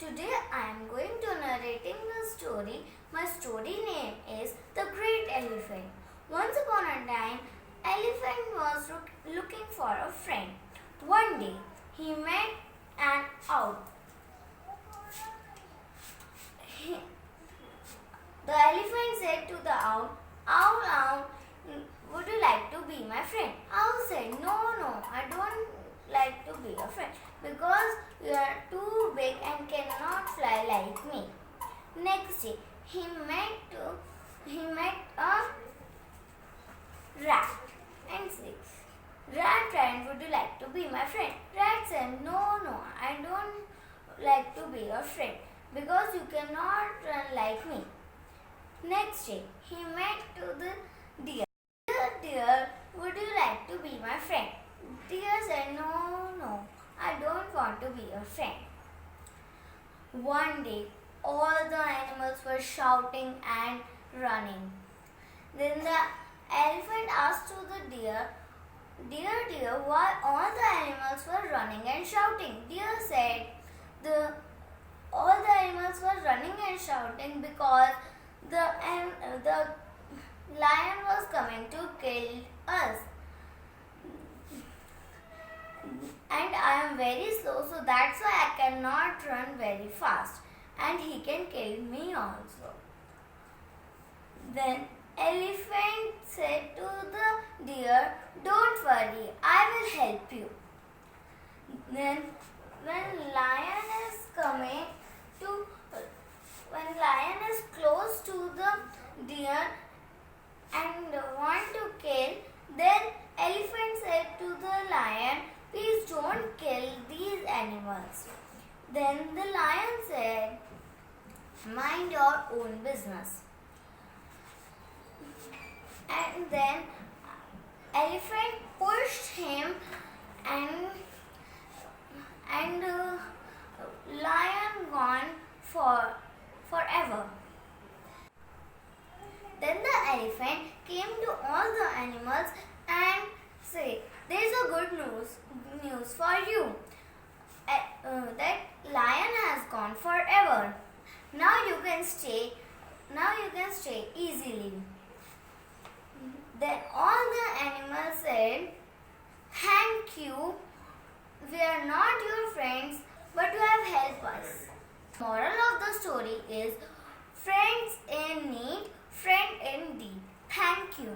Today I am going to narrating the story. My story name is The Great Elephant. Once upon a time, elephant was looking for a friend. One day, he met an owl. The elephant said to the owl, "Owl, owl, would you like to be my friend?" Owl said, "No, I don't like to be a friend because you are too big and cannot fly like me." Next day, he met a rat and said, "Rat friend, would you like to be my friend?" Rat said, "No, I don't like to be a friend because you cannot run like me." Next day, he met to the deer. Deer, would you like to be my friend?" Deer said, "No, I don't want to be a friend." One day, all the animals were shouting and running. Then the elephant asked to the deer, Dear, why all the animals were running and shouting?" Deer said, all the animals were running and shouting because the lion was coming to kill us. And I am very slow, so that's why I cannot run very fast. And he can kill me also. Then elephant said to the deer, "Don't worry, I will help you." Then when lion is close to the deer and want to kill, then elephant said to the lion, "Please don't kill these animals." Then the lion said, "Mind your own business." And then elephant pushed him and lion gone forever. Then the elephant came to all the animals and said, "There's a good news for you. That lion has gone forever. Now you can stay easily." Then all the animals said, "Thank you. We are not your friends, but you have helped us." Moral of the story is, friends in need, friend indeed. Thank you.